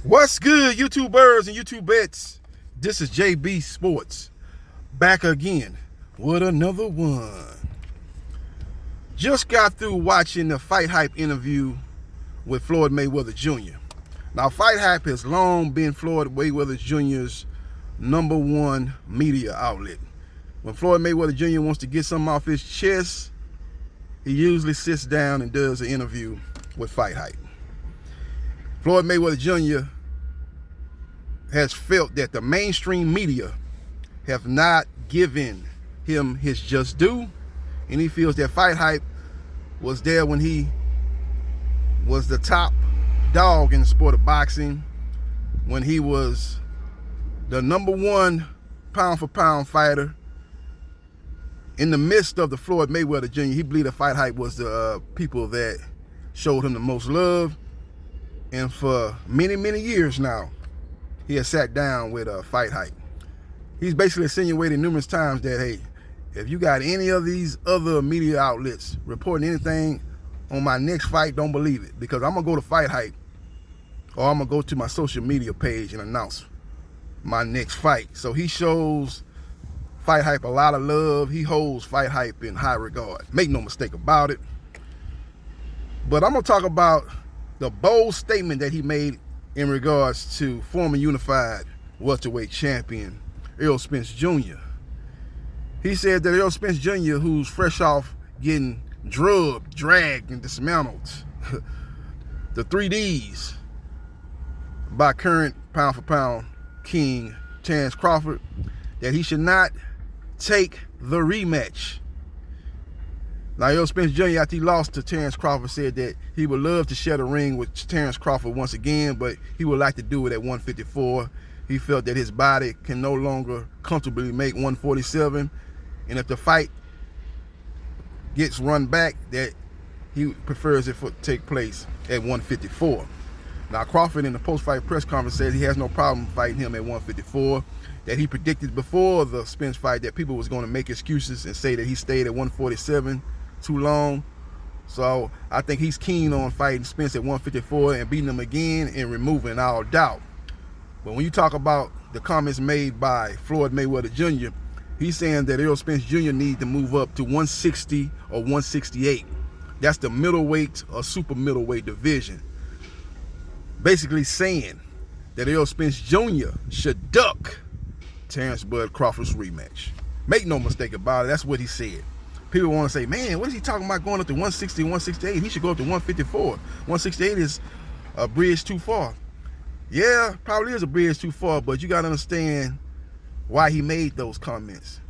What's good, YouTubers and YouTubettes? This is JBsports back again with another one. Just got through watching the Fight Hype interview with Floyd Mayweather Jr. Now, Fight Hype has long been Floyd Mayweather Jr.'s #1 media outlet. When Floyd Mayweather Jr. wants to get something off his chest, he usually sits down and does an interview with Fight Hype. Floyd Mayweather Jr. has felt that the mainstream media have not given him his just due, and he feels that Fight Hype was there when he was the top dog in the sport of boxing, when he was the #1 pound-for-pound fighter. In the midst of the Floyd Mayweather Jr., he believed that Fight Hype was the people that showed him the most love. And for many, many years now, he has sat down with Fight Hype. He's basically insinuated numerous times that, hey, if you got any of these other media outlets reporting anything on my next fight, don't believe it, because I'm going to go to Fight Hype, or I'm going to go to my social media page and announce my next fight. So he shows Fight Hype a lot of love. He holds Fight Hype in high regard. Make no mistake about it. But I'm going to talk about the bold statement that he made in regards to former unified welterweight champion Errol Spence Jr. He said that Errol Spence Jr., who's fresh off getting drugged, dragged, and dismantled, the 3Ds, by current pound-for-pound king Terrence Crawford, that he should not take the rematch. Now, Errol Spence Jr., after he lost to Terrence Crawford, said that he would love to share the ring with Terrence Crawford once again, but he would like to do it at 154. He felt that his body can no longer comfortably make 147, and if the fight gets run back, that he prefers it to take place at 154. Now, Crawford in the post-fight press conference said he has no problem fighting him at 154, that he predicted before the Spence fight that people was going to make excuses and say that he stayed at 147 too long. So I think he's keen on fighting Spence at 154 and beating him again and removing all doubt. But when you talk about the comments made by Floyd Mayweather Jr., he's saying that Errol Spence Jr. needs to move up to 160 or 168. That's the middleweight or super middleweight division. Basically saying that Errol Spence Jr. should duck Terrence Bud Crawford's rematch. Make no mistake about it, that's what he said. People want to say, man, what is he talking about going up to 160, 168? He should go up to 154. 168 is a bridge too far. Yeah, probably is a bridge too far, but you got to understand why he made those comments.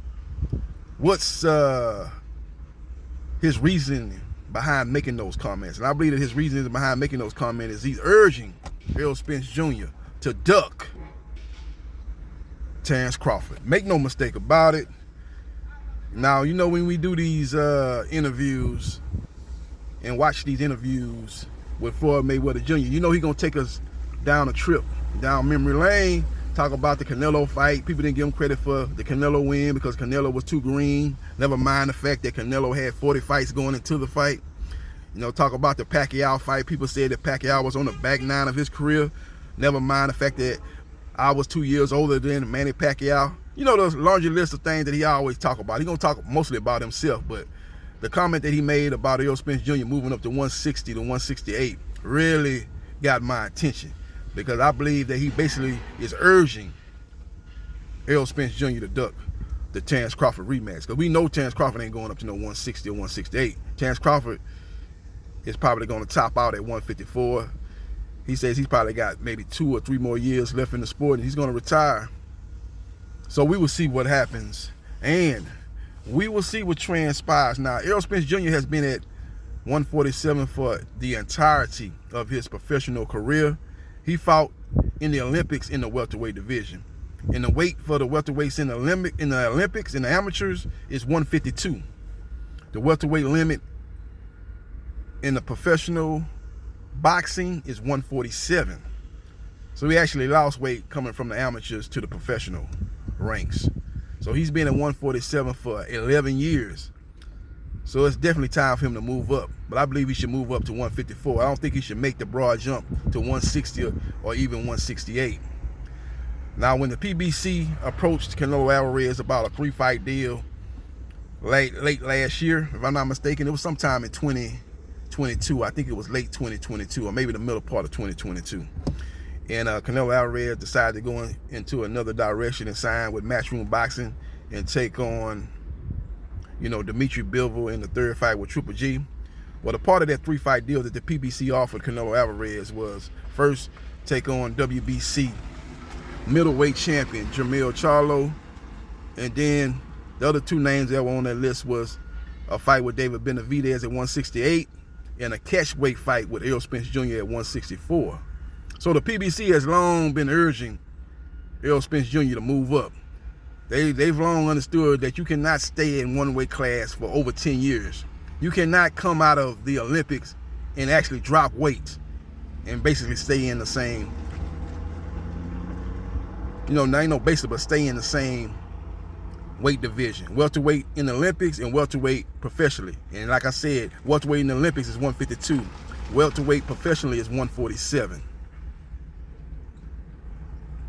What's his reason behind making those comments? And I believe that his reason behind making those comments is he's urging Errol Spence Jr. to duck Terrence Crawford. Make no mistake about it. Now, you know, when we do these interviews and watch these interviews with Floyd Mayweather Jr., you know he's going to take us down a trip, down memory lane, talk about the Canelo fight. People didn't give him credit for the Canelo win because Canelo was too green. Never mind the fact that Canelo had 40 fights going into the fight. You know, talk about the Pacquiao fight. People said that Pacquiao was on the back nine of his career. Never mind the fact that I was 2 years older than Manny Pacquiao. You know, the laundry list of things that he always talk about. He's going to talk mostly about himself, but the comment that he made about Errol Spence Jr. moving up to 160 to 168 really got my attention, because I believe that he basically is urging Errol Spence Jr. to duck the Terrence Crawford rematch, because we know Terrence Crawford ain't going up to no 160 or 168. Terrence Crawford is probably going to top out at 154. He says he's probably got maybe 2 or 3 more years left in the sport, and he's going to retire. So we will see what happens, and we will see what transpires. Now, Errol Spence Jr. has been at 147 for the entirety of his professional career. He fought in the Olympics in the welterweight division. And the weight for the welterweights in the Olympics, in the amateurs, is 152. The welterweight limit in the professional boxing is 147. So he actually lost weight coming from the amateurs to the professional ranks. So he's been at 147 for 11 years. So it's definitely time for him to move up. but I believe he should move up to 154. I don't think he should make the broad jump to 160 or even 168. Now, when the PBC approached Canelo Alvarez about a 3-fight deal late last year, if I'm not mistaken, it was sometime in 2022. I think it was late 2022 or maybe the middle part of 2022. And Canelo Alvarez decided to go into another direction and sign with Matchroom Boxing and take on, Dimitri Bivol in the 3rd fight with Triple G. Well, a part of that 3-fight deal that the PBC offered Canelo Alvarez was first take on WBC middleweight champion Jermell Charlo, and then the other 2 names that were on that list was a fight with David Benavidez at 168 and a catchweight fight with Errol Spence Jr. at 164. So the PBC has long been urging Errol Spence Jr. to move up. They've long understood that you cannot stay in one weight class for over 10 years. You cannot come out of the Olympics and actually drop weight and basically stay in the same, but stay in the same weight division. Welterweight in the Olympics and welterweight professionally. And like I said, welterweight in the Olympics is 152. Welterweight professionally is 147.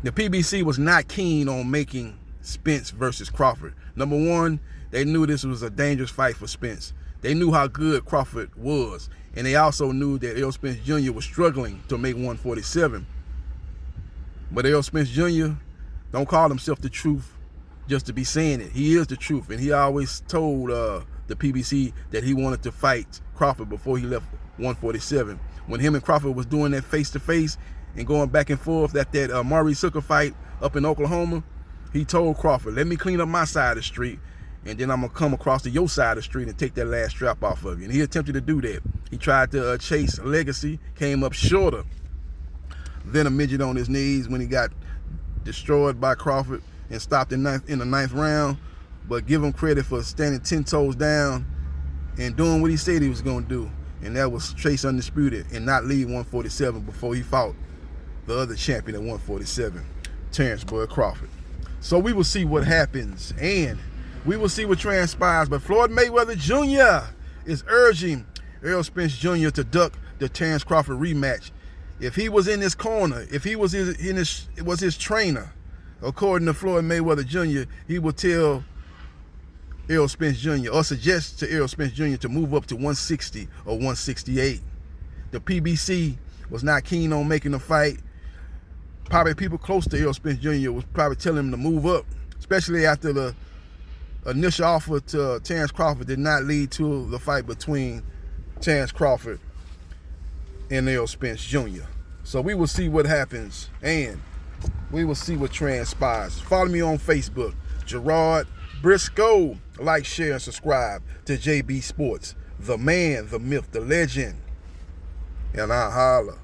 The PBC was not keen on making Spence versus Crawford. Number one, they knew this was a dangerous fight for Spence. They knew how good Crawford was. And they also knew that Errol Spence Jr. was struggling to make 147. But Errol Spence Jr. don't call himself the truth just to be saying it. He is the truth. And he always told the PBC that he wanted to fight Crawford before he left 147. When him and Crawford was doing that face-to-face and going back and forth at that Maurice Hooker fight up in Oklahoma, he told Crawford, let me clean up my side of the street, and then I'm going to come across to your side of the street and take that last strap off of you. And he attempted to do that. He tried to chase legacy, came up shorter than a midget on his knees when he got destroyed by Crawford and stopped in the 9th round. But give him credit for standing 10 toes down and doing what he said he was going to do. And that was chase undisputed and not leave 147 before he fought the other champion at 147, Terrence Bud Crawford. So we will see what happens and we will see what transpires. But Floyd Mayweather Jr. is urging Errol Spence Jr. to duck the Terrence Crawford rematch. If he was in his corner, if he was his trainer, according to Floyd Mayweather Jr., he would tell Errol Spence Jr. or suggest to Errol Spence Jr. to move up to 160 or 168. The PBC was not keen on making a fight. Probably people close to Errol Spence Jr. was probably telling him to move up, especially after the initial offer to Terrence Crawford did not lead to the fight between Terrence Crawford and Errol Spence Jr. So we will see what happens and we will see what transpires. Follow me on Facebook, Gerard Briscoe. Like, share, and subscribe to JB Sports, the man, the myth, the legend. And I holla.